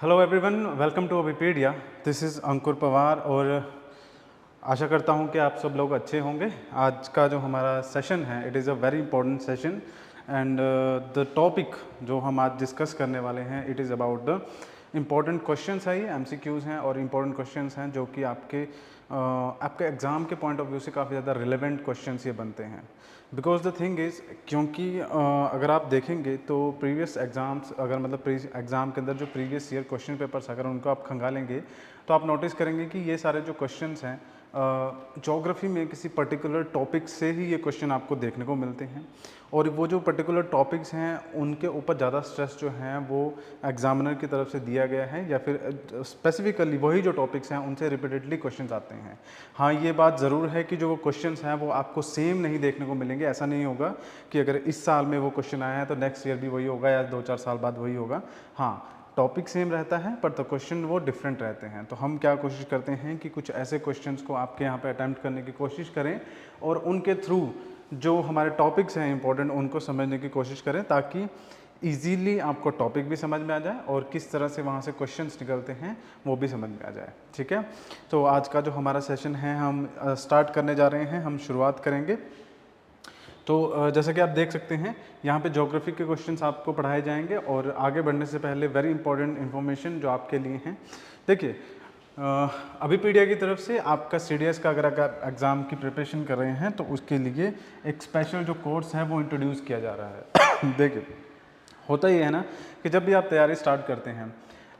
Hello everyone, welcome to Abhipedia. This is Ankur Pawar और आशा करता हूँ कि आप सब लोग अच्छे होंगे। आज का जो हमारा सेशन है, it is a very important session and the topic जो हम आज डिस्कस करने वाले हैं, it is about the important questions है। ये एमसीक्यूज़ हैं और इम्पॉर्टेंट क्वेश्चंस हैं जो कि आपके एग्ज़ाम के पॉइंट ऑफ व्यू से काफ़ी ज़्यादा रिलेवेंट क्वेश्चंस ये बनते हैं। बिकॉज द थिंग इज़, क्योंकि अगर आप देखेंगे तो प्रीवियस एग्ज़ाम्स, अगर मतलब एग्ज़ाम के अंदर जो प्रीवियस ईयर क्वेश्चन पेपर्स अगर उनको आप खंगालेंगे तो आप नोटिस करेंगे कि ये सारे जो क्वेश्चंस हैं ज्योग्राफी में किसी पर्टिकुलर टॉपिक से ही ये क्वेश्चन आपको देखने को मिलते हैं। और वो जो पर्टिकुलर टॉपिक्स हैं उनके ऊपर ज़्यादा स्ट्रेस जो है वो एग्जामिनर की तरफ से दिया गया है, या फिर स्पेसिफिकली वही जो टॉपिक्स हैं उनसे रिपीटेडली क्वेश्चंस आते हैं। हाँ, ये बात ज़रूर है कि जो वो क्वेश्चंस हैं वो आपको सेम नहीं देखने को मिलेंगे। ऐसा नहीं होगा कि अगर इस साल में वो क्वेश्चन आया है तो नेक्स्ट ईयर भी वही होगा या 2-4 साल बाद वही होगा। हाँ, टॉपिक सेम रहता है पर तो क्वेश्चन वो डिफरेंट रहते हैं। तो हम क्या कोशिश करते हैं कि कुछ ऐसे क्वेश्चंस को आपके यहाँ पे अटैम्प्ट करने की कोशिश करें और उनके थ्रू जो हमारे टॉपिक्स हैं इंपॉर्टेंट उनको समझने की कोशिश करें, ताकि इजीली आपको टॉपिक भी समझ में आ जाए और किस तरह से वहाँ से क्वेश्चंस निकलते हैं वो भी समझ में आ जाए। ठीक है, तो आज का जो हमारा सेशन है हम स्टार्ट करने जा रहे हैं, हम शुरुआत करेंगे। तो जैसा कि आप देख सकते हैं यहाँ पे ज्योग्राफी के क्वेश्चंस आपको पढ़ाए जाएंगे और आगे बढ़ने से पहले वेरी इंपॉर्टेंट इन्फॉर्मेशन जो आपके लिए हैं। देखिए, अभिपीडिया की तरफ से आपका सीडीएस का अगर आप एग्ज़ाम की प्रिपरेशन कर रहे हैं तो उसके लिए एक स्पेशल जो कोर्स है वो इंट्रोड्यूस किया जा रहा है। देखिए, होता ही है ना कि जब भी आप तैयारी स्टार्ट करते हैं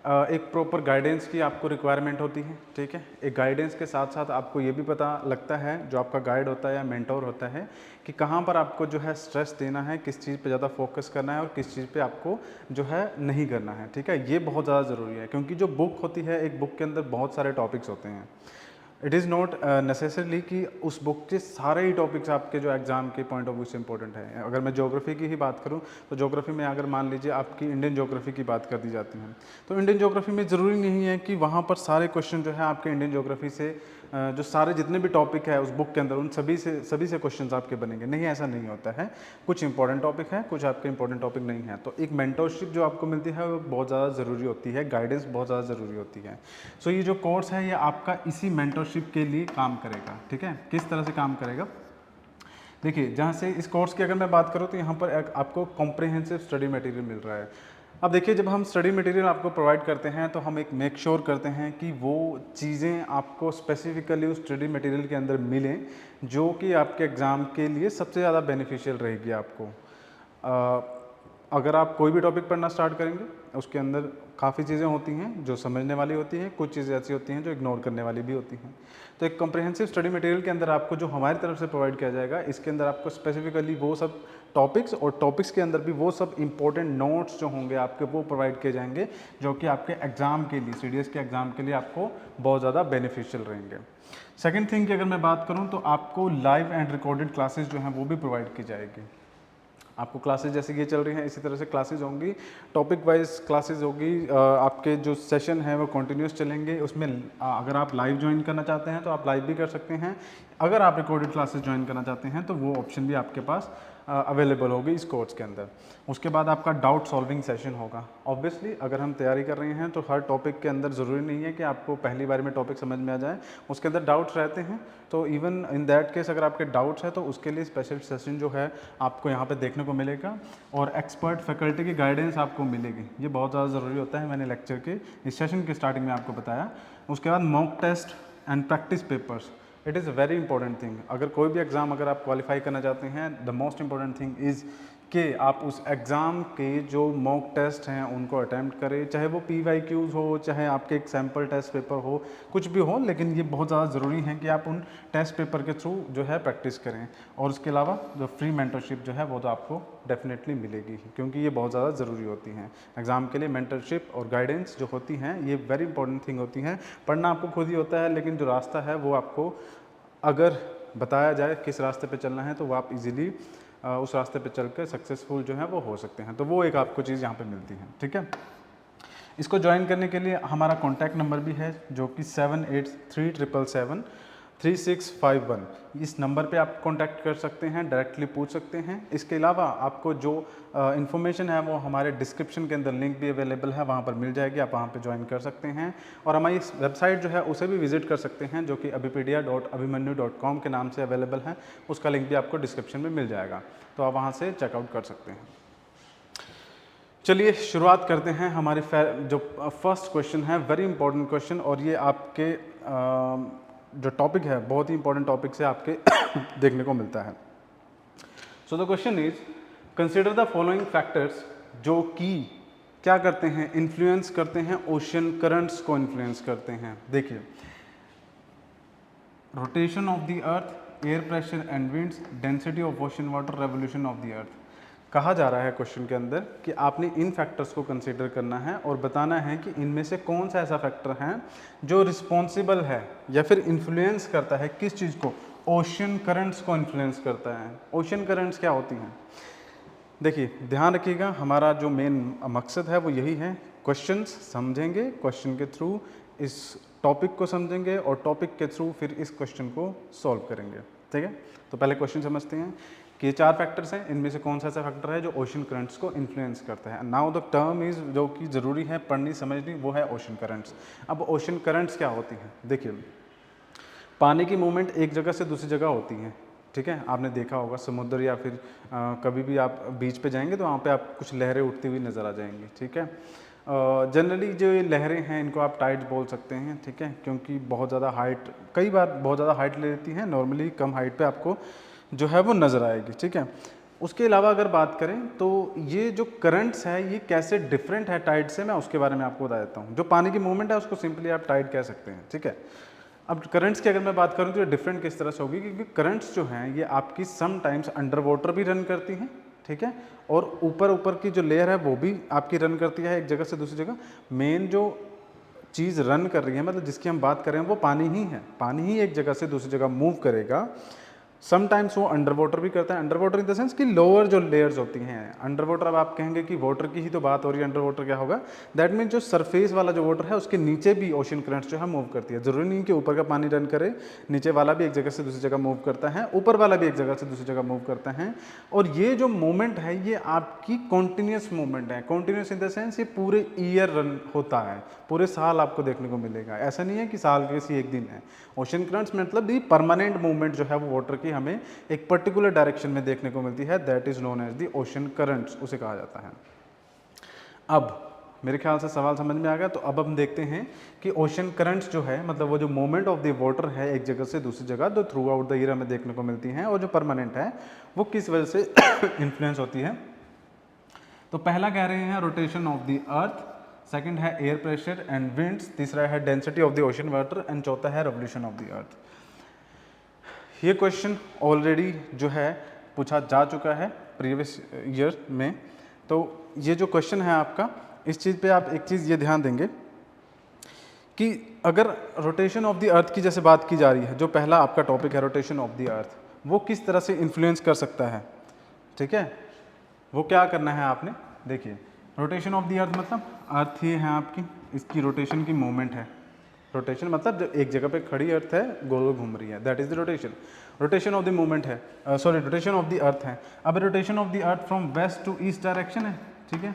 एक प्रॉपर गाइडेंस की आपको रिक्वायरमेंट होती है। ठीक है, एक गाइडेंस के साथ साथ आपको ये भी पता लगता है, जो आपका गाइड होता है या मेंटोर होता है, कि कहाँ पर आपको जो है स्ट्रेस देना है, किस चीज़ पे ज़्यादा फोकस करना है और किस चीज़ पे आपको जो है नहीं करना है। ठीक है, ये बहुत ज़्यादा ज़रूरी है क्योंकि जो बुक होती है, एक बुक के अंदर बहुत सारे टॉपिक्स होते हैं। इट इज़ नॉट नेसेसरली कि उस बुक के सारे ही टॉपिक्स आपके जो एग्ज़ाम के पॉइंट ऑफ व्यू से इंपॉर्टेंट है। अगर मैं ज्योग्राफी की ही बात करूं तो ज्योग्राफी में अगर मान लीजिए आपकी इंडियन ज्योग्राफी की बात कर दी जाती है तो इंडियन ज्योग्राफी में ज़रूरी नहीं है कि वहाँ पर सारे क्वेश्चन जो है आपके इंडियन ज्योग्राफी से जो सारे जितने भी टॉपिक है उस बुक के अंदर उन सभी से क्वेश्चंस आपके बनेंगे। नहीं, ऐसा नहीं होता है। कुछ इंपॉर्टेंट टॉपिक है, कुछ आपके इंपॉर्टेंट टॉपिक नहीं है। तो एक मेंटरशिप जो आपको मिलती है वो बहुत ज़्यादा ज़रूरी होती है, गाइडेंस बहुत ज़्यादा ज़रूरी होती है। सो ये जो कोर्स है ये आपका इसी मेंटरशिप के लिए काम करेगा। ठीक है, किस तरह से काम करेगा? देखिए, जहाँ से इस कोर्स की अगर मैं बात करूँ तो यहाँ पर एक आपको कॉम्प्रिहेंसिव स्टडी मटेरियल मिल रहा है। अब देखिए, जब हम स्टडी मटेरियल आपको प्रोवाइड करते हैं तो हम एक मेक श्योर करते हैं कि वो चीज़ें आपको स्पेसिफिकली उस स्टडी मटेरियल के अंदर मिलें जो कि आपके एग्ज़ाम के लिए सबसे ज़्यादा बेनिफिशियल रहेगी आपको। अगर आप कोई भी टॉपिक पढ़ना स्टार्ट करेंगे उसके अंदर काफ़ी चीज़ें होती हैं जो समझने वाली होती हैं, कुछ चीज़ें ऐसी होती हैं जो इग्नोर करने वाली भी होती हैं। तो एक कॉम्प्रिहेंसिव स्टडी मटेरियल के अंदर आपको जो हमारी तरफ से प्रोवाइड किया जाएगा, इसके अंदर आपको स्पेसिफिकली वो सब टॉपिक्स और टॉपिक्स के अंदर भी वो सब इंपॉर्टेंट नोट्स जो होंगे आपके वो प्रोवाइड किए जाएंगे जो कि आपके एग्ज़ाम के लिए, सीडीएस के एग्ज़ाम के लिए आपको बहुत ज़्यादा बेनिफिशियल रहेंगे। सेकेंड थिंग की अगर मैं बात करूँ तो आपको लाइव एंड रिकॉर्डेड क्लासेज जो हैं वो भी प्रोवाइड की जाएगी। आपको क्लासेस जैसे ये चल रही हैं इसी तरह से क्लासेस होंगी, टॉपिक वाइज क्लासेस होगी। आपके जो सेशन है वो कंटिन्यूस चलेंगे। उसमें अगर आप लाइव ज्वाइन करना चाहते हैं तो आप लाइव भी कर सकते हैं। अगर आप रिकॉर्डेड क्लासेस ज्वाइन करना चाहते हैं तो वो ऑप्शन भी आपके पास अवेलेबल होगी इस कोर्स के अंदर। उसके बाद आपका डाउट सॉल्विंग सेशन होगा। ऑब्वियसली अगर हम तैयारी कर रहे हैं तो हर टॉपिक के अंदर ज़रूरी नहीं है कि आपको पहली बार में टॉपिक समझ में आ जाए, उसके अंदर डाउट्स रहते हैं। तो इवन इन दैट केस अगर आपके डाउट्स हैं तो उसके लिए स्पेशल सेशन जो है आपको यहाँ पे देखने को मिलेगा और एक्सपर्ट फैकल्टी की गाइडेंस आपको मिलेगी। ये बहुत ज़्यादा ज़रूरी होता है, मैंने लेक्चर के इस सेशन के स्टार्टिंग में आपको बताया। उसके बाद mock test and practice papers, it is a very important thing. अगर कोई भी एग्ज़ाम अगर आप क्वालिफाई करना चाहते हैं, the most important thing is कि आप उस एग्ज़ाम के जो मॉक टेस्ट हैं उनको अटैम्प्ट करें, चाहे वो PYQs हो, चाहे आपके एक सैम्पल टेस्ट पेपर हो, कुछ भी हो, लेकिन ये बहुत ज़्यादा ज़रूरी है कि आप उन टेस्ट पेपर के थ्रू जो है प्रैक्टिस करें। और उसके अलावा जो फ्री मेंटरशिप जो है वो तो आपको डेफिनेटली मिलेगी, क्योंकि ये बहुत ज़्यादा ज़रूरी होती हैं एग्ज़ाम के लिए। मेंटरशिप और गाइडेंस जो होती हैं ये वेरी इंपॉर्टेंट थिंग होती हैं। पढ़ना आपको खुद ही होता है, लेकिन जो रास्ता है वो आपको अगर बताया जाए किस रास्ते पे चलना है तो वो आप इजीली उस रास्ते पे चल कर सक्सेसफुल जो है वो हो सकते हैं। तो वो एक आपको चीज़ यहाँ पे मिलती है। ठीक है, इसको ज्वाइन करने के लिए हमारा कॉन्टैक्ट नंबर भी है जो कि 783777 3651। इस नंबर पे आप कांटेक्ट कर सकते हैं, डायरेक्टली पूछ सकते हैं। इसके अलावा आपको जो इन्फॉर्मेशन है वो हमारे डिस्क्रिप्शन के अंदर लिंक भी अवेलेबल है, वहाँ पर मिल जाएगी, आप वहाँ पे ज्वाइन कर सकते हैं। और हमारी इस वेबसाइट जो है उसे भी विजिट कर सकते हैं, जो कि abhipedia.abhimanyu.com के नाम से अवेलेबल है। उसका लिंक भी आपको डिस्क्रिप्शन में मिल जाएगा, तो आप वहाँ से चेकआउट कर सकते हैं। चलिए शुरुआत करते हैं। हमारी जो फर्स्ट क्वेश्चन है, वेरी इंपॉर्टेंट क्वेश्चन, और ये आपके जो टॉपिक है बहुत ही इंपॉर्टेंट टॉपिक से आपके देखने को मिलता है। So the question is, consider the following factors, जो कि क्या करते हैं, इन्फ्लुएंस करते हैं ओशन करंट्स को, इन्फ्लुएंस करते हैं। देखिए, rotation of the earth, air pressure and winds, density of ocean water, revolution of the अर्थ। कहा जा रहा है क्वेश्चन के अंदर कि आपने इन फैक्टर्स को कंसीडर करना है और बताना है कि इनमें से कौन सा ऐसा फैक्टर है जो रिस्पॉन्सिबल है या फिर इन्फ्लुएंस करता है किस चीज़ को, ओशन करंट्स को इन्फ्लुएंस करता है। ओशन करंट्स क्या होती हैं? देखिए ध्यान रखिएगा, हमारा जो मेन मकसद है वो यही है, क्वेश्चंस समझेंगे, क्वेश्चन के थ्रू इस टॉपिक को समझेंगे और टॉपिक के थ्रू फिर इस क्वेश्चन को सॉल्व करेंगे। ठीक है, तो पहले क्वेश्चन समझते हैं कि ये 4 फैक्टर्स हैं, इनमें से कौन सा ऐसा फैक्टर है जो ओशन करंट्स को इन्फ्लुएंस करता है। नाउ द टर्म इज, जो कि ज़रूरी है पढ़नी समझनी, वो है ओशन करंट्स। अब ओशन करंट्स क्या होती हैं? देखिए, पानी की मूवमेंट एक जगह से दूसरी जगह होती है। ठीक है, आपने देखा होगा समुद्र या फिर कभी भी आप बीच पे जाएंगे तो वहाँ पे आप कुछ लहरें उठती हुई नज़र आ जाएंगी। ठीक है, जनरली जो ये लहरें हैं इनको आप टाइड्स बोल सकते हैं। ठीक है, क्योंकि बहुत ज़्यादा हाइट, कई बार बहुत ज़्यादा हाइट ले लेती हैं, नॉर्मली कम हाइट पे आपको जो है वो नज़र आएगी। ठीक है, उसके अलावा अगर बात करें तो ये जो करंट्स है ये कैसे डिफरेंट है टाइड से, मैं उसके बारे में आपको बता देता हूँ। जो पानी की मूवमेंट है उसको सिंपली आप टाइड कह सकते हैं। ठीक है, अब करंट्स की अगर मैं बात करूँ तो ये डिफरेंट किस तरह से होगी, क्योंकि करंट्स जो हैं ये आपकी सम टाइम्स अंडर वाटर भी रन करती हैं। ठीक है, और ऊपर की जो लेयर है वो भी आपकी रन करती है एक जगह से दूसरी जगह। मेन जो चीज़ रन कर रही है, मतलब जिसकी हम बात कर रहे हैं, वो पानी ही है। पानी ही एक जगह से दूसरी जगह मूव करेगा। समटाइम्स वो अंडर वाटर भी करता है। Under water in the sense कि लोअर जो लेयर्स होती हैं अंडर वाटर, अब आप कहेंगे कि वाटर की ही तो बात हो रही है, अंडर वाटर क्या होगा? दैट मीन जो सरफेस वाला जो वाटर है उसके नीचे भी ओशन करंट्स जो है मूव करती है। जरूरी नहीं कि ऊपर का पानी रन करे, नीचे वाला भी एक जगह से दूसरी जगह मूव करता है, ऊपर वाला भी एक जगह से दूसरी जगह मूव करता है। और ये जो मूवमेंट है ये आपकी कॉन्टिन्यूस मूवमेंट है। कॉन्टिन्यूस इन द सेंस ये पूरे ईयर रन होता है, पूरे साल आपको देखने को मिलेगा। ऐसा नहीं है कि साल के किसी एक दिन है। ओशन करंट्स मतलब दी परमानेंट मूवमेंट जो है वो वाटर की हमें एक पर्टिकुलर डायरेक्शन में देखने को मिलती है, that is known as the ocean currents, उसे कहा जाता है। अब मेरे ख्याल से सवाल समझ में आ गया। तो अब हम देखते हैं कि ओशन करंट्स जो है, मतलब वो जो मूवमेंट ऑफ द वाटर है एक जगह से दूसरी जगह, जो थ्रू आउट द ईयर हमें देखने को मिलती हैं और जो परमानेंट है वो किस वजह से इन्फ्लुएंस होती है। तो पहला कह रहे हैं rotation of the earth, second है एयर प्रेशर एंड विंड्स, तीसरा है density of the ocean water and चौथा है रेवोल्यूशन ऑफ द अर्थ। ये क्वेश्चन ऑलरेडी जो है पूछा जा चुका है प्रीवियस ईयर में। तो ये जो क्वेश्चन है आपका, इस चीज़ पे आप एक चीज़ ये ध्यान देंगे कि अगर रोटेशन ऑफ द अर्थ की जैसे बात की जा रही है, जो पहला आपका टॉपिक है रोटेशन ऑफ द अर्थ, वो किस तरह से इन्फ्लुएंस कर सकता है। ठीक है, वो क्या करना है आपने, देखिए रोटेशन ऑफ द अर्थ मतलब अर्थ ये है आपकी, इसकी रोटेशन की मूवमेंट है। रोटेशन मतलब जब एक जगह पे खड़ी अर्थ है गोल गोल घूम रही है, that is the rotation. Rotation of the movement है, sorry rotation of the earth है। अब rotation of the earth from west to east direction है। ठीक है,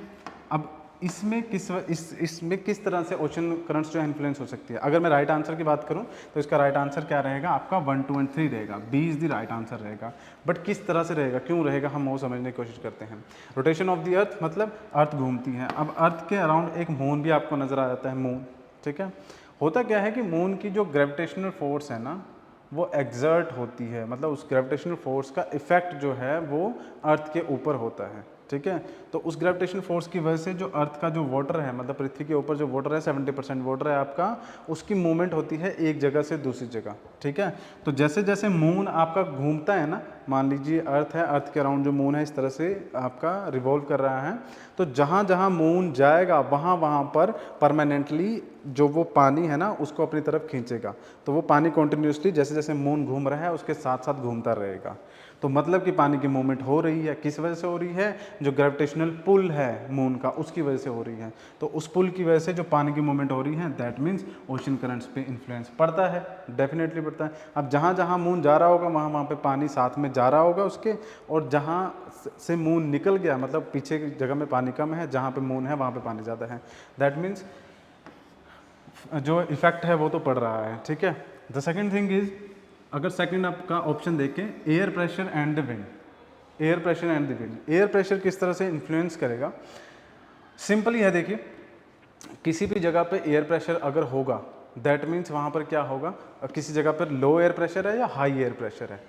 अब इसमें इसमें किस तरह से ओशन करंट्स जो है इन्फ्लुएंस हो सकती है। अगर मैं राइट आंसर की बात करूं तो इसका राइट आंसर क्या रहेगा आपका, 1, 2 एंड 3 रहेगा। B is the right answer रहेगा। बट किस तरह से रहेगा, क्यों रहेगा, हम वो समझने की कोशिश करते हैं। रोटेशन ऑफ द अर्थ मतलब अर्थ घूमती है। अब अर्थ के अराउंड एक मून भी आपको नजर आ जाता है, मून। ठीक है, होता क्या है कि मून की जो ग्रेविटेशनल फोर्स है ना वो एग्जर्ट होती है, मतलब उस ग्रेविटेशनल फोर्स का इफेक्ट जो है वो अर्थ के ऊपर होता है। ठीक है, तो उस ग्रेविटेशन फोर्स की वजह से जो अर्थ का जो वाटर है, मतलब पृथ्वी के ऊपर जो वाटर है 70% वाटर है आपका, उसकी मूवमेंट होती है एक जगह से दूसरी जगह। ठीक है, तो जैसे जैसे मून आपका घूमता है ना, मान लीजिए अर्थ है, अर्थ के अराउंड जो मून है इस तरह से आपका रिवॉल्व कर रहा है, तो जहाँ जहाँ मून जाएगा वहाँ वहाँ पर परमानेंटली जो वो पानी है ना उसको अपनी तरफ खींचेगा। तो वो पानी कॉन्टिन्यूसली जैसे जैसे मून घूम रहा है उसके साथ साथ घूमता रहेगा। तो मतलब कि पानी की मूवमेंट हो रही है, किस वजह से हो रही है, जो ग्रेविटेशनल पुल है मून का उसकी वजह से हो रही है। तो उस पुल की वजह से जो पानी की मूवमेंट हो रही है, दैट मीन्स ओशन करंट्स पे इन्फ्लुएंस पड़ता है, डेफिनेटली पड़ता है। अब जहाँ जहाँ मून जा रहा होगा वहाँ वहाँ पे पानी साथ में जा रहा होगा उसके, और जहाँ से मून निकल गया मतलब पीछे की जगह में पानी कम है, जहाँ पे मून है वहाँ पे पानी ज़्यादा है, दैट मीन्स जो इफेक्ट है वो तो पड़ रहा है, ठीक है। द सेकेंड थिंग इज, अगर सेकेंड आपका ऑप्शन देखें, air pressure and the wind, air pressure and the wind, air pressure किस तरह से इन्फ्लुएंस करेगा, सिंपल ही है। देखिए किसी भी जगह पे एयर प्रेशर अगर होगा दैट मीन्स वहाँ पर क्या होगा, किसी जगह पर लो एयर प्रेशर है या हाई एयर प्रेशर है।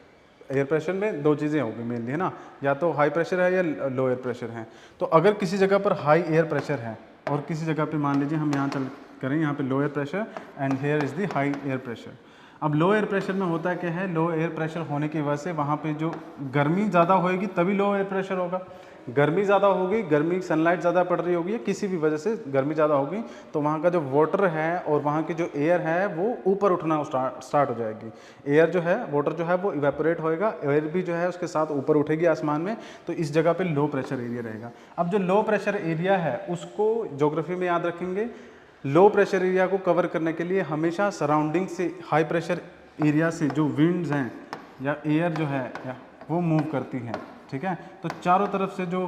एयर प्रेशर में दो चीज़ें होगी मेनली, है ना, या तो हाई प्रेशर है या लो एयर प्रेशर है। तो अगर किसी जगह पर हाई एयर प्रेशर है और किसी जगह पे मान लीजिए हम यहाँ चल करें, यहाँ पे low air pressure and here is the high air pressure. अब लो एयर प्रेशर में होता क्या है, लो एयर प्रेशर होने की वजह से वहाँ पे जो गर्मी ज़्यादा होएगी तभी लो एयर प्रेशर होगा। गर्मी ज़्यादा होगी, गर्मी सनलाइट ज़्यादा पड़ रही होगी या किसी भी वजह से गर्मी ज़्यादा होगी, तो वहाँ का जो वाटर है और वहाँ की जो एयर है वो ऊपर उठना स्टार्ट हो जाएगी। एयर जो है, वाटर जो है वो इवेपोरेट होएगा, एयर भी जो है उसके साथ ऊपर उठेगी आसमान में, तो इस जगह पे लो प्रेशर एरिया रहेगा। अब जो लो प्रेशर एरिया है उसको ज्योग्राफी में याद रखेंगे, लो प्रेशर एरिया को कवर करने के लिए हमेशा सराउंडिंग से हाई प्रेशर एरिया से जो विंड्स हैं या एयर जो है वो मूव करती हैं, ठीक है। तो चारों तरफ से जो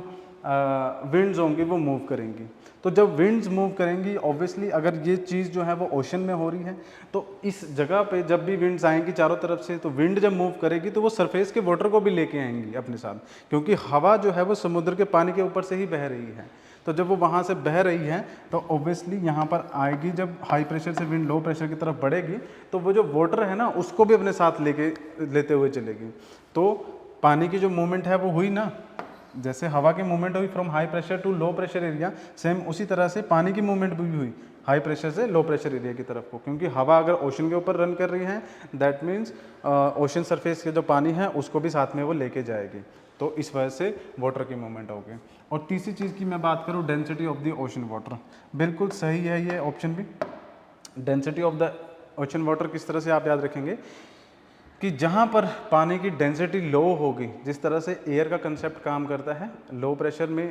विंड्स होंगी वो मूव करेंगी। तो जब विंड्स मूव करेंगी ऑब्वियसली अगर ये चीज़ जो है वो ओशन में हो रही है, तो इस जगह पे जब भी विंड्स आएंगी चारों तरफ से, तो विंड जब मूव करेगी तो वो सरफेस के वाटर को भी लेके आएंगी अपने साथ, क्योंकि हवा जो है वो समुद्र के पानी के ऊपर से ही बह रही है। तो जब वो वहाँ से बह रही है तो ऑब्वियसली यहाँ पर आएगी, जब हाई प्रेशर से विंड लो प्रेशर की तरफ बढ़ेगी तो वो जो वाटर है ना उसको भी अपने साथ लेते हुए चलेगी। तो पानी की जो मूवमेंट है वो हुई ना, जैसे हवा की मूवमेंट हुई from high pressure to low pressure area, same उसी तरह से पानी की मूवमेंट भी हुई हाई प्रेशर से लो प्रेशर एरिया की तरफ को, क्योंकि हवा अगर ओशन के ऊपर रन कर रही है दैट मीन्स ओशन सरफेस के जो पानी है उसको भी साथ में वो लेके जाएगी, तो इस वजह से वाटर की मूवमेंट होगी। और तीसरी चीज़ की मैं बात करूँ, density of the ocean water, बिल्कुल सही है ये ऑप्शन भी। Density of the ocean water किस तरह से आप याद रखेंगे कि जहाँ पर पानी की डेंसिटी लो होगी, जिस तरह से एयर का कंसेप्ट काम करता है, लो प्रेशर में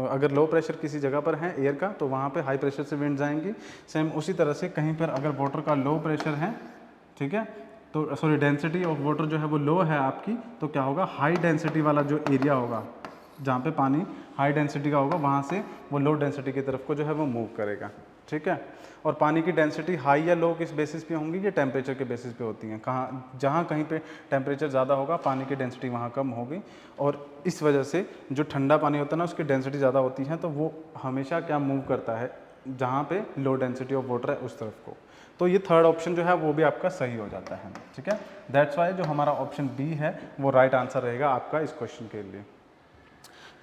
अगर लो प्रेशर किसी जगह पर है एयर का तो वहाँ पे हाई प्रेशर से विंड्स आएंगी, सेम उसी तरह से कहीं पर अगर वाटर का लो प्रेशर है, ठीक है, तो सॉरी डेंसिटी ऑफ वाटर जो है वो लो है आपकी, तो क्या होगा, हाई डेंसिटी वाला जो एरिया होगा जहाँ पे पानी हाई डेंसिटी का होगा वहाँ से वो लो डेंसिटी की तरफ को जो है वो मूव करेगा, ठीक है। और पानी की डेंसिटी हाई या लो किस बेसिस पे होंगी, ये टेम्परेचर के बेसिस पे होती हैं। कहाँ जहाँ कहीं पे टेम्परेचर ज़्यादा होगा पानी की डेंसिटी वहाँ कम होगी, और इस वजह से जो ठंडा पानी होता है ना उसकी डेंसिटी ज़्यादा होती है, तो वो हमेशा क्या मूव करता है, जहाँ पे लो डेंसिटी ऑफ वाटर है उस तरफ को। तो ये थर्ड ऑप्शन जो है वो भी आपका सही हो जाता है, ठीक है। दैट्स वाई जो हमारा ऑप्शन बी है वो राइट आंसर रहेगा आपका इस क्वेश्चन के लिए।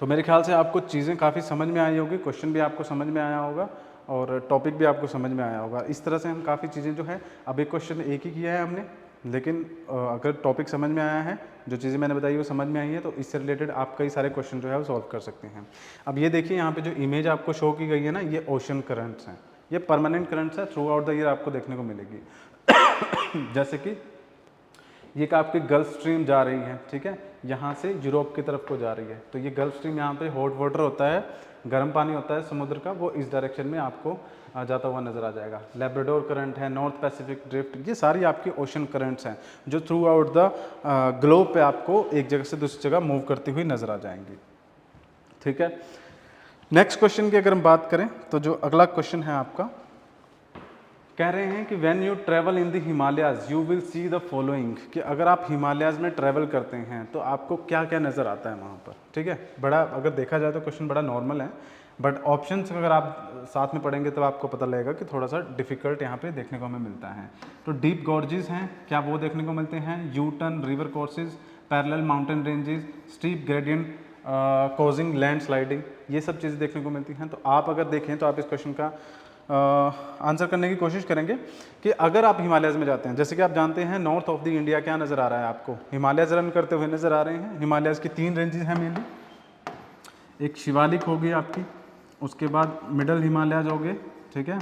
तो मेरे ख्याल से आपको चीज़ें काफ़ी समझ में आई होगी, क्वेश्चन भी आपको समझ में आया होगा और टॉपिक भी आपको समझ में आया होगा। इस तरह से हम काफ़ी चीज़ें जो है, अब एक क्वेश्चन एक ही किया है हमने, लेकिन अगर टॉपिक समझ में आया है, जो चीज़ें मैंने बताई वो समझ में आई है, तो इससे रिलेटेड आप कई सारे क्वेश्चन जो है वो सॉल्व कर सकते हैं। अब ये देखिए यहाँ पे जो इमेज आपको शो की गई है ना, ये ओशन करंट्स हैं, ये परमानेंट करंट्स है, थ्रू आउट द ईयर आपको देखने को मिलेगी। जैसे कि ये आपकी गल्फ स्ट्रीम जा रही है, ठीक है, यहाँ से यूरोप की तरफ को जा रही है, तो ये गल्फ स्ट्रीम यहाँ पे हॉट वाटर होता है, गर्म पानी होता है समुद्र का, वो इस डायरेक्शन में आपको जाता हुआ नज़र आ जाएगा। लैब्राडोर करंट है, नॉर्थ पैसिफिक ड्रिफ्ट, ये सारी आपकी ओशन करंट्स हैं जो थ्रू आउट द ग्लोब पे आपको एक जगह से दूसरी जगह मूव करती हुई नज़र आ जाएंगी, ठीक है। नेक्स्ट क्वेश्चन की अगर हम बात करें तो जो अगला क्वेश्चन है आपका, कह रहे हैं कि when you travel in the Himalayas you will see the following, कि अगर आप हिमालयाज में ट्रैवल करते हैं तो आपको क्या क्या नज़र आता है वहाँ पर, ठीक है। बड़ा अगर देखा जाए तो क्वेश्चन बड़ा नॉर्मल है, बट ऑप्शंस अगर आप साथ में पढ़ेंगे तब आपको पता लगेगा कि थोड़ा सा डिफिकल्ट यहाँ पे देखने को हमें मिलता है। तो डीप गॉर्जेस हैं, क्या वो देखने को मिलते हैं, U turn river courses, parallel mountain ranges, steep gradient causing land sliding, ये सब चीज़ें देखने को मिलती हैं। तो आप अगर देखें तो आप इस क्वेश्चन का आंसर करने की कोशिश करेंगे कि अगर आप हिमालयज़ में जाते हैं, जैसे कि आप जानते हैं नॉर्थ ऑफ द इंडिया क्या नज़र आ रहा है आपको, हिमालयज़ रन करते हुए नज़र आ रहे हैं। हिमालयज़ की 3 रेंजेस हैं मेनली, एक शिवालिक होगी आपकी, उसके बाद मिडल हिमालयज़ हो गए, ठीक है,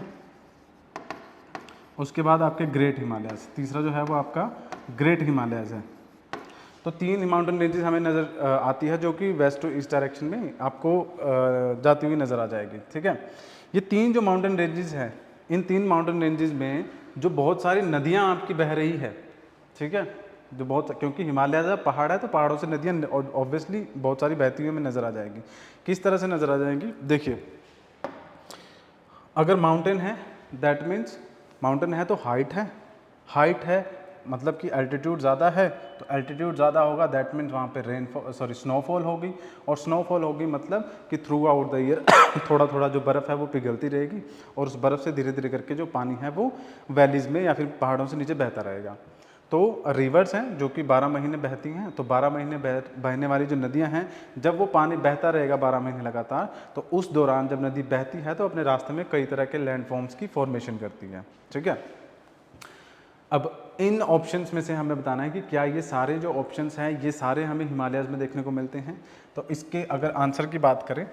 उसके बाद आपके ग्रेट हिमालयज़, तीसरा जो है वो आपका ग्रेट हिमालयज़ है। तो 3 माउंटेन रेंजेस हमें नज़र आती है जो कि वेस्ट टू ईस्ट डायरेक्शन में आपको जाती हुई नज़र आ जाएगी, ठीक है। ये 3 जो माउंटेन रेंजेस हैं, इन 3 माउंटेन रेंजेस में जो बहुत सारी नदियाँ आपकी बह रही है, ठीक है, जो बहुत, क्योंकि हिमालय का पहाड़ है तो पहाड़ों से नदियाँ ऑब्वियसली बहुत सारी बहती हुई हमें नज़र आ जाएगी। किस तरह से नज़र आ जाएंगी, देखिए, अगर माउंटेन है दैट मीन्स माउंटेन है तो हाइट है मतलब कि एल्टीट्यूड ज़्यादा है, तो एल्टीट्यूड ज़्यादा होगा दैट मीन्स वहाँ पे स्नोफॉल होगी, और स्नोफॉल होगी मतलब कि थ्रू आउट द ईयर थोड़ा थोड़ा जो बर्फ़ है वो पिघलती रहेगी, और उस बर्फ़ से धीरे धीरे करके जो पानी है वो वैलीज़ में या फिर पहाड़ों से नीचे बहता रहेगा। तो रिवर्स हैं जो कि 12 महीने बहती हैं, तो 12 महीने बहने वाली जो नदियां हैं, जब वो पानी बहता रहेगा 12 महीने लगातार, तो उस दौरान जब नदी बहती है तो अपने रास्ते में कई तरह के लैंडफॉर्म्स की फॉर्मेशन करती है, ठीक है। अब इन ऑप्शंस में से हमें बताना है कि क्या ये सारे जो ऑप्शंस हैं ये सारे हमें हिमालयाज़ में देखने को मिलते हैं। तो इसके अगर आंसर की बात करें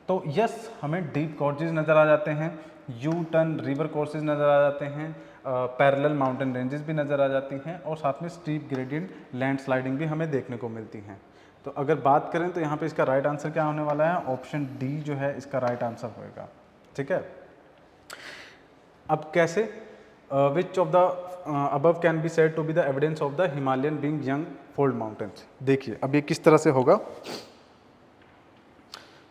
तो यस, हमें डीप गॉर्जेस नज़र आ जाते हैं, यू टर्न रिवर कोर्सेज नज़र आ जाते हैं, पैरेलल माउंटेन रेंजेस भी नज़र आ जाती हैं, और साथ में स्टीप ग्रेडियंट लैंडस्लाइडिंग भी हमें देखने को मिलती हैं। तो अगर बात करें तो यहाँ पे इसका राइट आंसर क्या होने वाला है, ऑप्शन डी जो है इसका राइट आंसर होएगा, ठीक है। अब कैसे, which of the above can be said to be the evidence of the Himalayan being young fold mountains. देखिए अब ये किस तरह से होगा,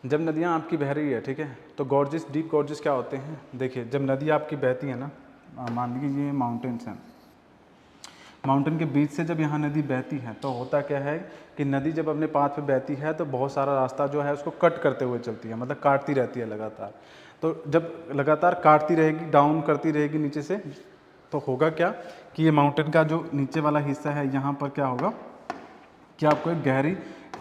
जब नदियाँ आपकी बह रही है, ठीक है, तो गॉर्जेस, डीप गॉर्जेस क्या होते हैं, देखिए जब नदी आपकी बहती है ना, मान लीजिए ये माउंटेन्स हैं, माउंटेन के बीच से जब यहाँ नदी बहती है तो होता क्या है कि नदी जब अपने पाथ पे बहती है तो बहुत सारा रास्ता जो है उसको कट करते हुए चलती है, मतलब काटती रहती है लगातार। तो जब लगातार काटती रहेगी, डाउन करती रहेगी नीचे से, तो होगा क्या कि ये माउंटेन का जो नीचे वाला हिस्सा है यहाँ पर क्या होगा कि आपको एक गहरी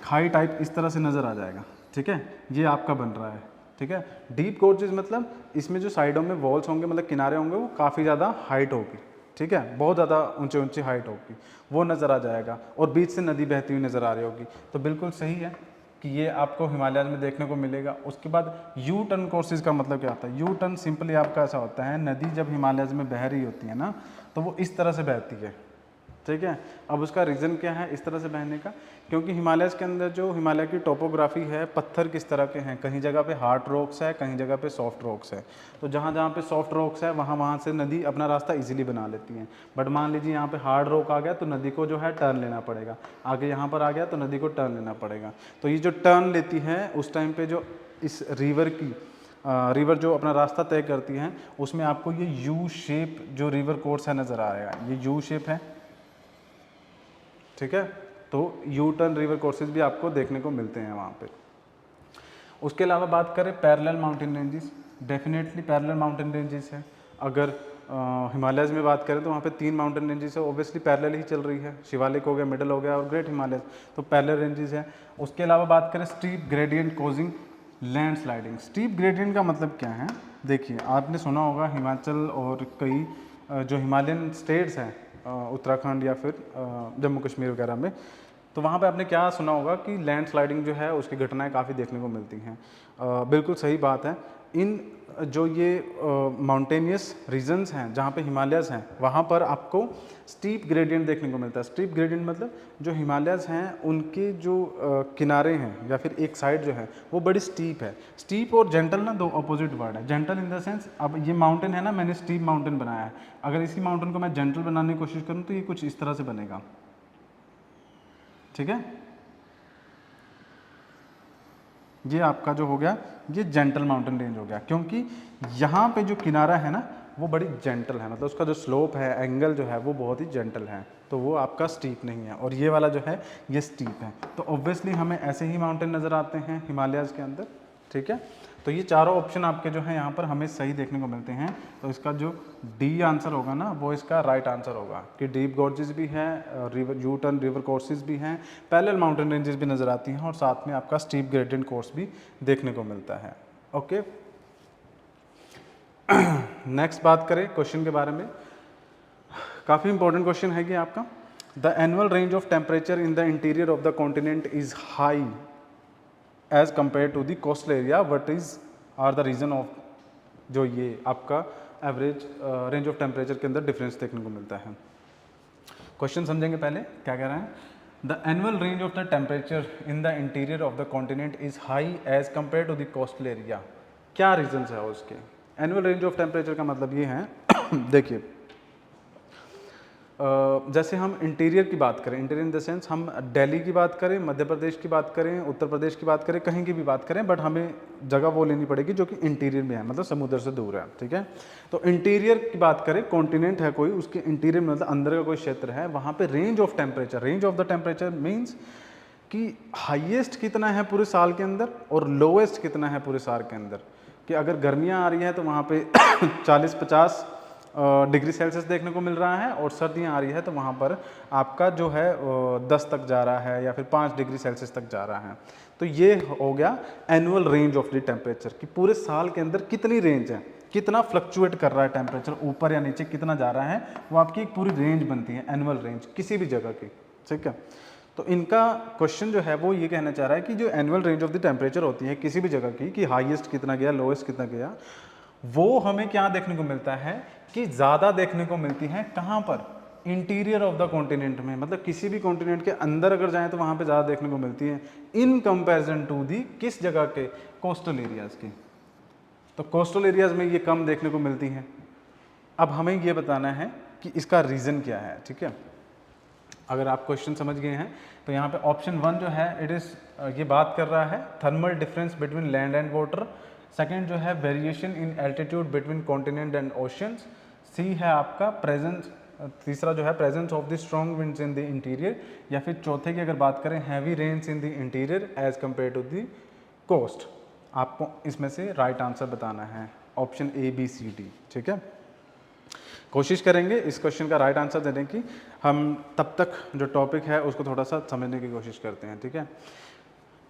खाई टाइप इस तरह से नज़र आ जाएगा, ठीक है, ये आपका बन रहा है, ठीक है। डीप गॉर्जेस मतलब इसमें जो साइडों में वॉल्स होंगे, मतलब किनारे होंगे, वो काफ़ी ज़्यादा हाइट होगी, ठीक है, बहुत ज़्यादा ऊंचे ऊंची हाइट होगी, वो नज़र आ जाएगा, और बीच से नदी बहती हुई नज़र आ रही होगी। तो बिल्कुल सही है कि ये आपको हिमालय में देखने को मिलेगा। उसके बाद यू टर्न कोर्सेज का मतलब क्या होता है, यू टर्न सिंपली आपका ऐसा होता है, नदी जब हिमालय में बह रही होती है ना तो वो इस तरह से बहती है, ठीक है। अब उसका रीज़न क्या है इस तरह से बहने का, क्योंकि हिमालय के अंदर जो हिमालय की टोपोग्राफी है, पत्थर किस तरह के हैं, कहीं जगह पे हार्ड रॉक्स है, कहीं जगह पे सॉफ्ट रॉक्स है। तो जहाँ जहाँ पे सॉफ्ट रॉक्स है वहाँ से नदी अपना रास्ता इजीली बना लेती हैं। बट मान लीजिए यहाँ पे हार्ड रॉक आ गया तो नदी को जो है टर्न लेना पड़ेगा, आगे यहाँ पर आ गया तो नदी को टर्न लेना पड़ेगा। तो ये जो टर्न लेती है उस टाइम पर जो इस रिवर जो अपना रास्ता तय करती हैं, उसमें आपको ये यू शेप जो रिवर कोर्स है नज़र आ रहा है, ये यू शेप है, ठीक है। तो यू टर्न रिवर कोर्सेज भी आपको देखने को मिलते हैं वहाँ पे। उसके अलावा बात करें parallel mountain ranges, definitely parallel mountain ranges है। अगर हिमालयज़ में बात करें तो वहाँ पे 3 माउंटेन रेंजेस है, ऑब्वियसली पैरेलल ही चल रही है, शिवालिक हो गया, मिडल हो गया और ग्रेट हिमालय, तो पैरेलल रेंजेस है। उसके अलावा बात करें steep gradient causing landsliding. Steep gradient का मतलब क्या है, देखिए आपने सुना होगा हिमाचल और कई जो हिमालयन स्टेट्स हैं, उत्तराखंड या फिर जम्मू कश्मीर वगैरह में, तो वहाँ पे आपने क्या सुना होगा कि लैंडस्लाइडिंग जो है उसकी घटनाएं काफ़ी देखने को मिलती हैं। बिल्कुल सही बात है। इन जो ये माउंटेनियस रीजन्स हैं जहाँ पे हिमालयस हैं वहाँ पर आपको स्टीप ग्रेडियंट देखने को मिलता है। स्टीप ग्रेडियंट मतलब जो हिमालयस हैं उनके जो किनारे हैं या फिर एक साइड जो है वो बड़ी स्टीप है। स्टीप और जेंटल ना दो अपोजिट वर्ड है। जेंटल इन द सेंस, अब ये माउंटेन है ना, मैंने स्टीप माउंटेन बनाया है, अगर इसी माउंटेन को मैं जेंटल बनाने की कोशिश करूँ तो ये कुछ इस तरह से बनेगा, ठीक है। ये आपका जो हो गया ये जेंटल माउंटेन रेंज हो गया, क्योंकि यहाँ पे जो किनारा है ना वो बड़ी जेंटल है, मतलब उसका जो स्लोप है, एंगल जो है वो बहुत ही जेंटल है, तो वो आपका स्टीप नहीं है। और ये वाला जो है ये स्टीप है, तो ऑब्वियसली हमें ऐसे ही माउंटेन नज़र आते हैं हिमालयाज़ के अंदर, ठीक है। तो ये चारों ऑप्शन आपके जो है यहाँ पर हमें सही देखने को मिलते हैं। तो इसका जो डी आंसर होगा ना वो इसका राइट आंसर होगा कि डीप गॉर्जेस भी है, river U turn river courses भी हैं, पैरेलल माउंटेन रेंजेस भी नज़र आती हैं, और साथ में आपका स्टीप ग्रेडियंट कोर्स भी देखने को मिलता है। ओके, नेक्स्ट बात करें क्वेश्चन के बारे में, काफ़ी इंपॉर्टेंट क्वेश्चन है कि आपका, the annual range of temperature in the interior of the continent is high as compare to the coastal area, what is are the reason of, जो ये आपका एवरेज रेंज ऑफ टेम्परेचर के अंदर difference देखने को मिलता है। क्वेश्चन समझेंगे पहले क्या कह रहे हैं। The annual range of the temperature in the interior of the continent is high as compare to the coastal area. क्या रीजंस है उसके? एनुअल रेंज ऑफ टेम्परेचर का मतलब ये है देखिए, जैसे हम इंटीरियर की बात करें, इंटीरियर इन द सेंस हम दिल्ली की बात करें, मध्य प्रदेश की बात करें, उत्तर प्रदेश की बात करें, कहीं की भी बात करें, बट हमें जगह वो लेनी पड़ेगी जो कि इंटीरियर में है, मतलब समुद्र से दूर है, ठीक है। तो इंटीरियर की बात करें, कॉन्टिनेंट है कोई, उसके इंटीरियर में मतलब अंदर का कोई क्षेत्र है, वहाँ पे range of temperature, range of the temperature means कि हाईएस्ट कितना है पूरे साल के अंदर और लोएस्ट कितना है पूरे साल के अंदर। कि अगर गर्मियाँ आ रही हैं तो वहाँ पे 40-50 डिग्री सेल्सियस देखने को मिल रहा है, और सर्दियाँ आ रही है तो वहाँ पर आपका जो है 10 तक जा रहा है या फिर 5 डिग्री सेल्सियस तक जा रहा है। तो ये हो गया annual range of the temperature, कि पूरे साल के अंदर कितनी रेंज है, कितना फ्लक्चुएट कर रहा है टेम्परेचर, ऊपर या नीचे कितना जा रहा है, वो आपकी एक पूरी रेंज बनती है, एनुअल रेंज किसी भी जगह की, ठीक है। तो इनका क्वेश्चन जो है वो ये कहना चाह रहा है कि जो annual range of the temperature होती है किसी भी जगह की, कि हाईएस्ट कितना गया, लोएस्ट कितना गया, वो हमें क्या देखने को मिलता है कि ज़्यादा देखने को मिलती है कहाँ पर, इंटीरियर ऑफ द कॉन्टिनेंट में, मतलब किसी भी कॉन्टिनेंट के अंदर अगर जाएं तो वहाँ पे ज़्यादा देखने को मिलती है इन कंपैरिजन टू दी किस जगह के, कोस्टल एरियाज़ की। तो कोस्टल एरियाज़ में ये कम देखने को मिलती हैं। अब हमें ये बताना है कि इसका रीज़न क्या है, ठीक है। अगर आप क्वेश्चन समझ गए हैं तो यहाँ पे ऑप्शन 1 जो है इट इज़ ये बात कर रहा है thermal difference between land and water. Second जो है variation in altitude between continent and oceans. C है आपका प्रेजेंस, तीसरा जो है presence of the strong winds in the interior, या फिर चौथे की अगर बात करें heavy rains in the interior as compare to the coast. आपको इसमें से राइट आंसर बताना है, option A B C D, ठीक है। कोशिश करेंगे इस क्वेश्चन का राइट आंसर देने की। हम तब तक जो टॉपिक है उसको थोड़ा सा समझने की कोशिश करते हैं, ठीक है।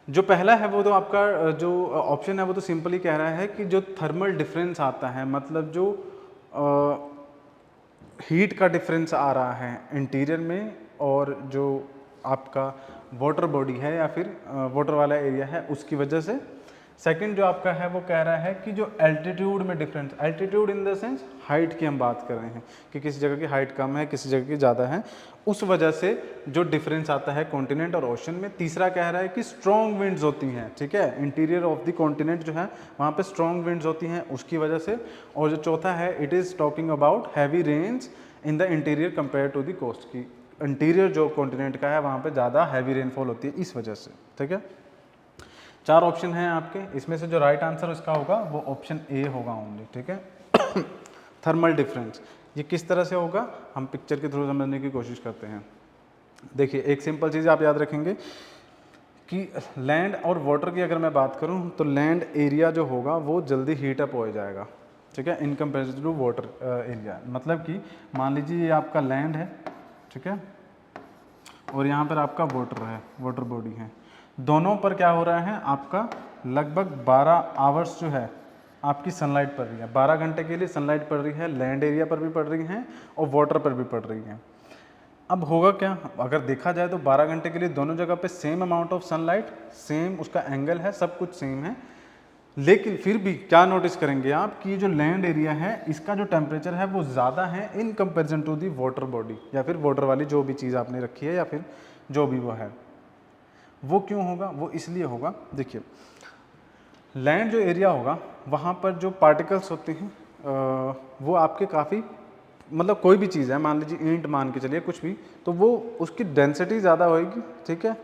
जो पहला है वो तो आपका जो ऑप्शन है वो तो सिंपली कह रहा है कि जो थर्मल डिफरेंस आता है, मतलब जो हीट का डिफरेंस आ रहा है इंटीरियर में और जो आपका वाटर बॉडी है या फिर वाटर वाला एरिया है उसकी वजह से। सेकंड जो आपका है वो कह रहा है कि जो एल्टीट्यूड में difference, altitude in the sense height की हम बात कर रहे हैं कि किसी जगह की हाइट कम है किसी जगह की ज़्यादा है, उस वजह से जो डिफरेंस आता है कॉन्टिनेंट और ओशन में। तीसरा कह रहा है कि स्ट्रॉन्ग विंड्स होती हैं, ठीक है, इंटीरियर ऑफ द कॉन्टिनेंट जो है वहाँ पे स्ट्रॉन्ग विंड्स होती हैं उसकी वजह से। और जो चौथा है it is talking about heavy rains in the interior compare to the coast, की इंटीरियर जो कॉन्टिनेंट का है वहाँ पे ज़्यादा हैवी रेनफॉल होती है इस वजह से, ठीक है। 4 ऑप्शन हैं आपके, इसमें से जो राइट आंसर इसका होगा वो ऑप्शन A होगा ओनली, ठीक है। थर्मल डिफरेंस ये किस तरह से होगा हम पिक्चर के थ्रू समझने की कोशिश करते हैं। देखिए एक सिंपल चीज़ आप याद रखेंगे कि लैंड और वाटर की अगर मैं बात करूं तो लैंड एरिया जो होगा वो जल्दी हीट अप हो जाएगा, ठीक है, in comparison to water area. मतलब कि मान लीजिए ये आपका लैंड है, ठीक है, और यहाँ पर आपका वाटर है, वाटर बॉडी है, दोनों पर क्या हो रहा है आपका लगभग 12 आवर्स जो है आपकी सनलाइट पड़ रही है, 12 घंटे के लिए सनलाइट पड़ रही है, लैंड एरिया पर भी पड़ रही है और वाटर पर भी पड़ रही है। अब होगा क्या, अगर देखा जाए तो 12 घंटे के लिए दोनों जगह पे same amount of sunlight, same उसका एंगल है, सब कुछ सेम है, लेकिन फिर भी क्या नोटिस करेंगे आप कि जो लैंड एरिया है इसका जो टेम्परेचर है वो ज़्यादा है in comparison to the water body, या फिर वाटर वाली जो भी चीज़ आपने रखी है या फिर जो भी वो है। वो क्यों होगा, वो इसलिए होगा, देखिए लैंड जो एरिया होगा वहाँ पर जो पार्टिकल्स होते हैं वो आपके काफ़ी, मतलब कोई भी चीज़ है, मान लीजिए ईंट मान के चलिए कुछ भी, तो वो उसकी डेंसिटी ज़्यादा होएगी, ठीक है,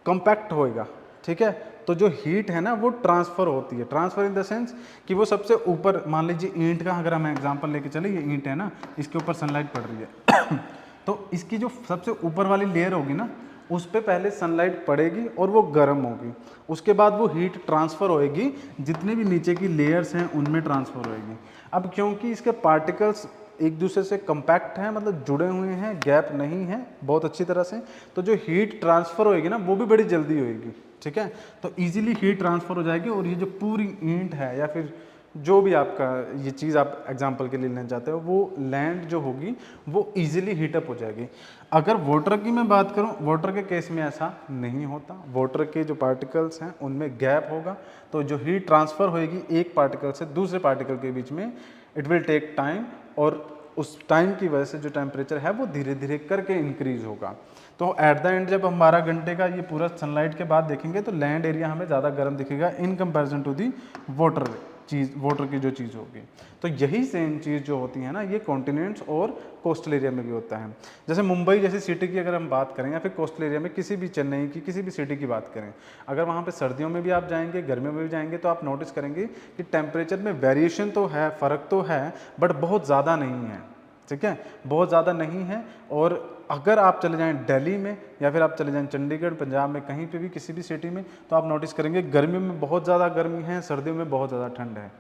कॉम्पैक्ट होएगा, ठीक है। तो जो हीट है ना वो ट्रांसफ़र होती है, ट्रांसफ़र इन द सेंस कि वो सबसे ऊपर, मान लीजिए ईंट का अगर हम एग्जांपल लेके चले, ये ईंट है ना, इसके ऊपर सनलाइट पड़ रही है तो इसकी जो सबसे ऊपर वाली लेयर होगी ना उस पर पहले सनलाइट पड़ेगी और वो गर्म होगी, उसके बाद वो हीट ट्रांसफ़र होएगी, जितने भी नीचे की लेयर्स हैं उनमें ट्रांसफ़र होएगी। अब क्योंकि इसके पार्टिकल्स एक दूसरे से कंपैक्ट हैं, मतलब जुड़े हुए हैं, गैप नहीं है बहुत अच्छी तरह से, तो जो हीट ट्रांसफ़र होएगी ना वो भी बड़ी जल्दी होएगी, ठीक है। तो इजीली हीट ट्रांसफ़र हो जाएगी और ये जो पूरी ईंट है या फिर जो भी आपका ये चीज़ आप एग्जांपल के लिए लेना चाहते हो वो लैंड जो होगी वो इजीली हीटअप हो जाएगी। अगर वाटर की मैं बात करूं, वाटर के केस में ऐसा नहीं होता, वाटर के जो पार्टिकल्स हैं उनमें गैप होगा, तो जो हीट ट्रांसफ़र होएगी एक पार्टिकल से दूसरे पार्टिकल के बीच में इट विल टेक टाइम, और उस टाइम की वजह से जो टेम्परेचर है वो धीरे धीरे करके इंक्रीज होगा। तो एट द एंड जब हम 12 घंटे का ये पूरा सनलाइट के बाद देखेंगे तो लैंड एरिया हमें ज़्यादा गर्म दिखेगा in comparison to the water की जो चीज़ होगी। तो यही सेम चीज़ जो होती है ना, ये कॉन्टिनेंट्स और कोस्टल एरिया में भी होता है। जैसे मुंबई जैसी सिटी की अगर हम बात करें या फिर कोस्टल एरिया में किसी भी चेन्नई की किसी भी सिटी की बात करें, अगर वहाँ पे सर्दियों में भी आप जाएंगे, गर्मियों में भी जाएंगे, तो आप नोटिस करेंगे कि टेम्परेचर में वेरिएशन तो है, फ़र्क तो है, बट बहुत ज़्यादा नहीं है। ठीक है, बहुत ज़्यादा नहीं है। और अगर आप चले जाएं दिल्ली में या फिर आप चले जाएं चंडीगढ़, पंजाब में, कहीं पे भी किसी भी सिटी में, तो आप नोटिस करेंगे गर्मियों में बहुत ज़्यादा गर्मी है, सर्दियों में बहुत ज़्यादा ठंड है।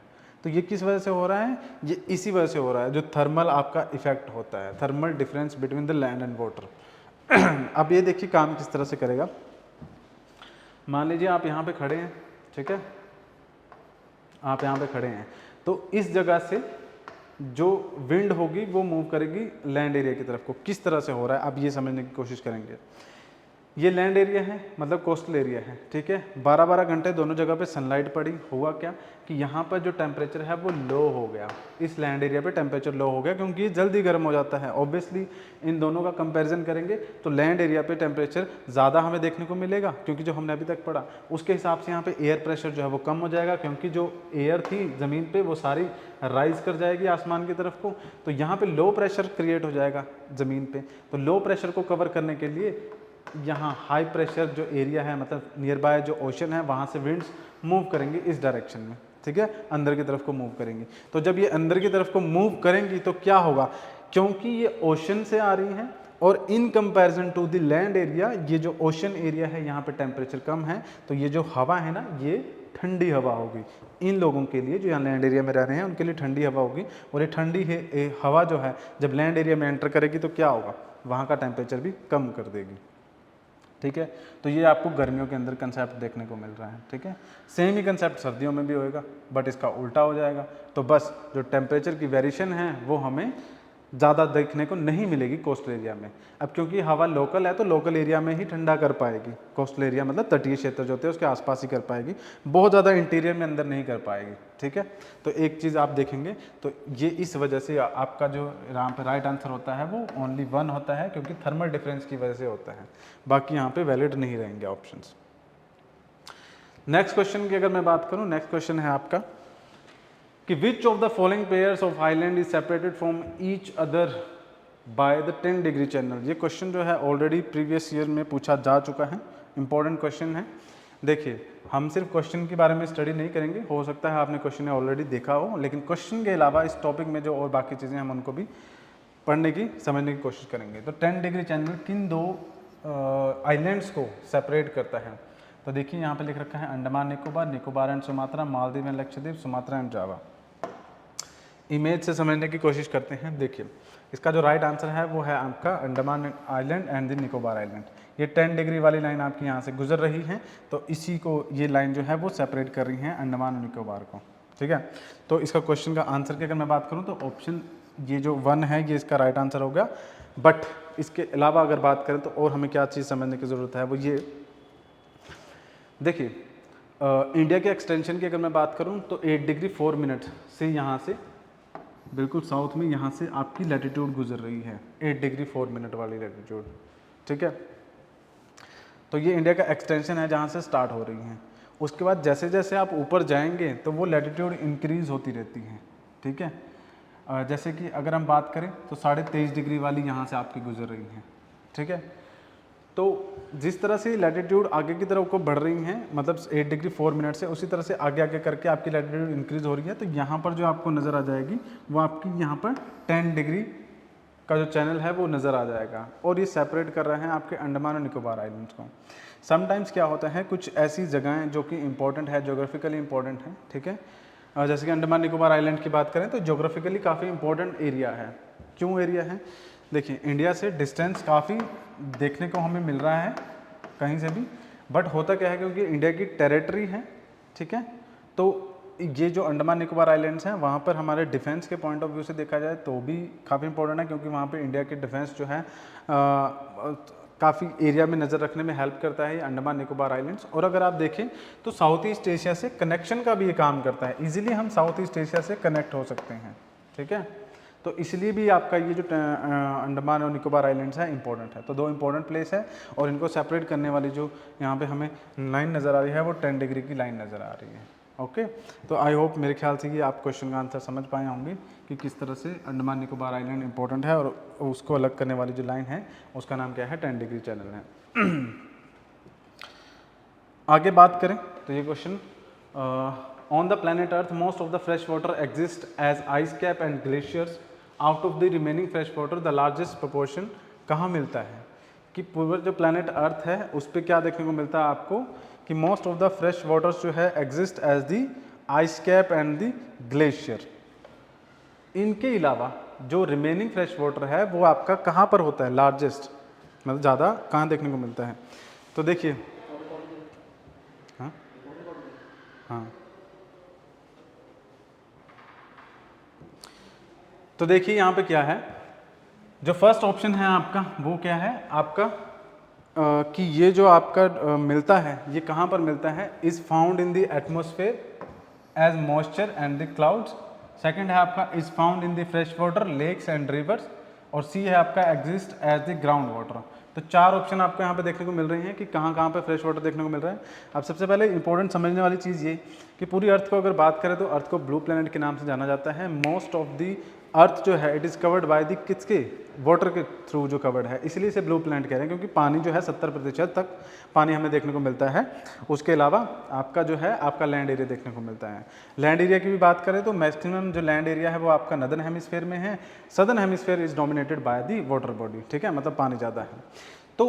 तो ये किस वजह से हो रहा है? ये इसी वजह से हो रहा है, जो थर्मल आपका इफेक्ट होता है, thermal difference between the land and water. अब ये देखिए काम किस तरह से करेगा। मान लीजिए आप यहाँ पे खड़े हैं, ठीक है, आप यहाँ पे खड़े हैं, तो इस जगह से जो विंड होगी वो मूव करेगी लैंड एरिया की तरफ को। किस तरह से हो रहा है अब ये समझने की कोशिश करेंगे। ये लैंड एरिया है, मतलब कोस्टल एरिया है, ठीक है। 12-12 घंटे दोनों जगह पे सनलाइट पड़ी, हुआ क्या कि यहाँ पर जो टेम्परेचर है वो लो हो गया, इस लैंड एरिया पे टेम्परेचर लो हो गया क्योंकि ये जल्दी गर्म हो जाता है। ऑब्वियसली इन दोनों का कंपैरिजन करेंगे तो लैंड एरिया पे टेम्परेचर ज़्यादा हमें देखने को मिलेगा, क्योंकि जो हमने अभी तक पढ़ा उसके हिसाब से यहाँ पे एयर प्रेशर जो है वो कम हो जाएगा, क्योंकि जो एयर थी ज़मीन पे वो सारी राइज कर जाएगी आसमान की तरफ को। तो यहाँ पे लो प्रेशर क्रिएट हो जाएगा ज़मीन पे। तो लो प्रेशर को कवर करने के लिए यहाँ हाई प्रेशर जो एरिया है, मतलब नियर बाय जो ओशन है, वहाँ से विंड्स मूव करेंगे इस डायरेक्शन में, ठीक है, अंदर की तरफ को मूव करेंगी। तो जब ये अंदर की तरफ को मूव करेंगी तो क्या होगा, क्योंकि ये ओशन से आ रही हैं और in comparison to the land area, ये जो ओशन एरिया है यहाँ पे टेम्परेचर कम है, तो ये जो हवा है ना, ये ठंडी हवा होगी। इन लोगों के लिए जो यहाँ लैंड एरिया में रह रहे हैं उनके लिए ठंडी हवा होगी। और ये ठंडी हवा जो है जब लैंड एरिया में एंटर करेगी तो क्या होगा, वहाँ का टेम्परेचर भी कम कर देगी, ठीक है। तो ये आपको गर्मियों के अंदर कंसेप्ट देखने को मिल रहा है, ठीक है। सेम ही कंसेप्ट सर्दियों में भी होएगा, बट इसका उल्टा हो जाएगा। तो बस जो टेम्परेचर की वेरिएशन है वो हमें ज़्यादा देखने को नहीं मिलेगी कोस्टल एरिया में। अब क्योंकि हवा लोकल है तो लोकल एरिया में ही ठंडा कर पाएगी। कोस्टल एरिया मतलब तटीय क्षेत्र जो होते हैं उसके आसपास ही कर पाएगी, बहुत ज़्यादा इंटीरियर में अंदर नहीं कर पाएगी, ठीक है। तो एक चीज़ आप देखेंगे तो ये इस वजह से आपका जो यहाँ पे राइट आंसर होता है वो ओनली 1 होता है, क्योंकि थर्मल डिफरेंस की वजह से होता है, बाकी यहाँ पे वैलिड नहीं रहेंगे ऑप्शंस। नेक्स्ट क्वेश्चन की अगर मैं बात करूँ, नेक्स्ट क्वेश्चन है आपका कि विच of the following pairs of island is separated from each other by the 10 degree channel. ये क्वेश्चन जो है ऑलरेडी प्रीवियस ईयर में पूछा जा चुका है, इंपॉर्टेंट क्वेश्चन है। देखिए हम सिर्फ क्वेश्चन के बारे में स्टडी नहीं करेंगे, हो सकता है आपने क्वेश्चन ऑलरेडी देखा हो, लेकिन क्वेश्चन के अलावा इस टॉपिक में जो और बाकी चीज़ें हम उनको भी पढ़ने की समझने की कोशिश करेंगे। तो 10 डिग्री चैनल किन दो आइलैंड्स को सेपरेट करता है? तो देखिए यहाँ पे लिख रखा है Andaman Nicobar, Nicobar and Sumatra, Maldives and Lakshadweep, Sumatra and Java. Image से समझने की कोशिश करते हैं। देखिए इसका जो राइट आंसर है वो है आपका Andaman island and the Nicobar island. ये 10 डिग्री वाली लाइन आपकी यहाँ से गुजर रही है, तो इसी को ये लाइन जो है वो सेपरेट कर रही है अंडमान और निकोबार को, ठीक है। तो इसका क्वेश्चन का आंसर की अगर मैं बात करूँ तो ऑप्शन ये जो 1 है ये इसका राइट आंसर हो गया। बट इसके अलावा अगर बात करें तो और हमें क्या चीज़ समझने की ज़रूरत है, वो ये देखिए इंडिया के एक्सटेंशन की अगर मैं बात करूं तो 8 डिग्री 4 मिनट से यहाँ से बिल्कुल साउथ में यहाँ से आपकी लैटिट्यूड गुजर रही है, 8 डिग्री 4 मिनट वाली लैटिट्यूड, ठीक है। तो ये इंडिया का एक्सटेंशन है जहाँ से स्टार्ट हो रही है। उसके बाद जैसे जैसे आप ऊपर जाएंगे तो वो लैटिट्यूड इंक्रीज होती रहती है, ठीक है। जैसे कि अगर हम बात करें तो 23.5 डिग्री वाली यहाँ से आपकी गुजर रही है, ठीक है। तो जिस तरह से लैटिट्यूड आगे की तरफ को बढ़ रही हैं, मतलब 8 डिग्री 4 मिनट से, उसी तरह से आगे आगे करके आपकी लैटिट्यूड इंक्रीज हो रही है। तो यहाँ पर जो आपको नज़र आ जाएगी वो आपकी यहाँ पर 10 डिग्री का जो चैनल है वो नज़र आ जाएगा, और ये सेपरेट कर रहे हैं आपके अंडमान और निकोबार आइलैंड्स को। समटाइम्स क्या होता है, कुछ ऐसी जगहें जो कि इंपॉर्टेंट है, जोग्राफिकली इंपॉर्टेंट है, ठीक है। जैसे कि अंडमान निकोबार आइलैंड की बात करें तो जोग्राफिकली काफ़ी इंपॉर्टेंट एरिया है। क्यों एरिया है? देखिए इंडिया से डिस्टेंस काफ़ी देखने को हमें मिल रहा है कहीं से भी, बट होता क्या है क्योंकि इंडिया की टेरिटरी है, ठीक है। तो ये जो अंडमान निकोबार आइलैंड्स हैं वहाँ पर हमारे डिफेंस के पॉइंट ऑफ व्यू से देखा जाए तो भी काफ़ी इंपॉर्टेंट है, क्योंकि वहाँ पे इंडिया के डिफेंस जो है काफ़ी एरिया में नज़र रखने में हेल्प करता है अंडमान निकोबार आइलैंड्स। और अगर आप देखें तो साउथ ईस्ट एशिया से कनेक्शन का भी ये काम करता है, ईजिली हम साउथ ईस्ट एशिया से कनेक्ट हो सकते हैं, ठीक है। तो इसलिए भी आपका ये जो अंडमान और निकोबार आइलैंड्स है इंपॉर्टेंट है। तो दो इंपॉर्टेंट प्लेस है और इनको सेपरेट करने वाली जो यहाँ पे हमें लाइन नज़र आ रही है वो 10 डिग्री की लाइन नज़र आ रही है। ओके, तो आई होप मेरे ख्याल से ये आप क्वेश्चन का आंसर समझ पाए होंगे कि किस तरह से अंडमान निकोबार आइलैंड इंपॉर्टेंट है और उसको अलग करने वाली जो लाइन है उसका नाम क्या है, 10 डिग्री चैनल है। आगे बात करें तो ये question, on the planet earth most of the fresh water exist as ice cap and glaciers, out of the remaining fresh water the largest proportion कहाँ मिलता है? कि पूरा जो प्लैनेट अर्थ है उस पर क्या देखने को मिलता है आपको कि most of the fresh waters जो है exist as the ice cap and the glacier. इनके अलावा जो रिमेनिंग फ्रेश वाटर है वो आपका कहाँ पर होता है, लार्जेस्ट मतलब ज़्यादा कहाँ देखने को मिलता है? तो देखिए, हाँ हाँ, तो देखिए यहाँ पे क्या है, जो फर्स्ट ऑप्शन है आपका वो क्या है आपका कि ये जो आपका मिलता है ये कहाँ पर मिलता है, is found in the atmosphere as moisture and the clouds. Second है आपका is found in the fresh water lakes and rivers, और सी है आपका exist as the ground water. तो चार ऑप्शन आपको यहाँ पे देखने को मिल रही हैं कि कहाँ कहाँ पे फ्रेश वाटर देखने को मिल रहा है। अब सबसे पहले इंपॉर्टेंट समझने वाली चीज़ ये कि पूरी अर्थ को अगर बात करें तो अर्थ को ब्लू प्लैनेट के नाम से जाना जाता है। मोस्ट ऑफ दी अर्थ जो है it is covered by the किसके, वाटर के थ्रू जो कवर्ड है, इसलिए इसे ब्लू प्लैनेट कह रहे हैं क्योंकि पानी जो है 70% तक पानी हमें देखने को मिलता है। उसके अलावा आपका जो है आपका लैंड एरिया देखने को मिलता है। लैंड एरिया की भी बात करें तो मैक्सिमम जो लैंड एरिया है वो आपका नदर्न हेमिस्फेयर में है। Southern hemisphere is dominated by the water body, ठीक है, मतलब पानी ज़्यादा है। तो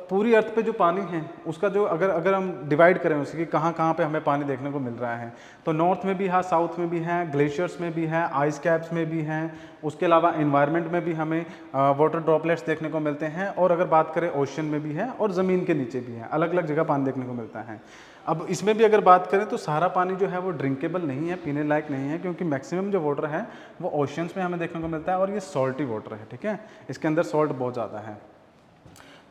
पूरी अर्थ पे जो पानी है उसका जो अगर हम डिवाइड करें उसकी कहाँ कहाँ पे हमें पानी देखने को मिल रहा है, तो नॉर्थ में भी है, साउथ में भी है, ग्लेशियर्स में भी है, आइस कैप्स में भी हैं, उसके अलावा एनवायरनमेंट में भी हमें वाटर ड्रॉपलेट्स देखने को मिलते हैं, और अगर बात करें ओशन में भी है और ज़मीन के नीचे भी है, अलग अलग जगह पानी देखने को मिलता है। अब इसमें भी अगर बात करें तो सारा पानी जो है वो ड्रिंकेबल नहीं है, पीने लायक नहीं है, क्योंकि मैक्सिमम जो वाटर है वो ओशंस में हमें देखने को मिलता है और ये सॉल्टी वाटर है, ठीक है, इसके अंदर सॉल्ट बहुत ज़्यादा है।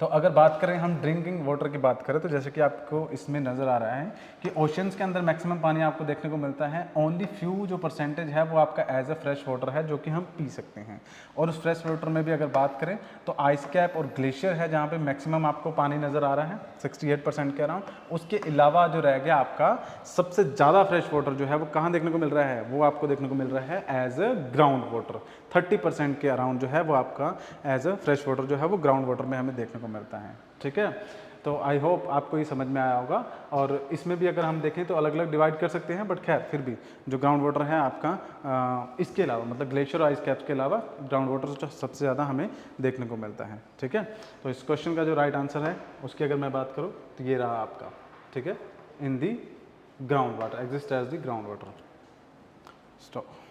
तो अगर बात करें हम ड्रिंकिंग वाटर की बात करें तो जैसे कि आपको इसमें नज़र आ रहा है कि ओशंस के अंदर मैक्सिमम पानी आपको देखने को मिलता है, ओनली फ्यू जो परसेंटेज है वो आपका एज अ फ्रेश वाटर है जो कि हम पी सकते हैं। और उस फ्रेश वाटर में भी अगर बात करें तो आइस कैप और ग्लेशियर है जहाँ पे मैक्सिमम आपको पानी नज़र आ रहा है 68% के अराउंड। उसके अलावा जो रह गया आपका सबसे ज़्यादा फ्रेश वाटर जो है वो कहाँ देखने को मिल रहा है, वो आपको देखने को मिल रहा है एज अ ग्राउंड वाटर। 30% के अराउंड जो है वो आपका एज अ फ्रेश वाटर जो है वो ग्राउंड वाटर में हमें देखने को मिलता है, ठीक है। तो आई होप आपको ये समझ में आया होगा। और इसमें भी अगर हम देखें तो अलग अलग डिवाइड कर सकते हैं, बट खैर फिर भी जो ग्राउंड वाटर है आपका इसके अलावा मतलब ग्लेशियर और आइस कैप्स के अलावा ग्राउंड वाटर जो सबसे ज़्यादा हमें देखने को मिलता है, ठीक है। तो इस क्वेश्चन का जो राइट आंसर है उसकी अगर मैं बात करूँ तो ये रहा आपका, ठीक है, in the ground water, exist as the ground water. Stop.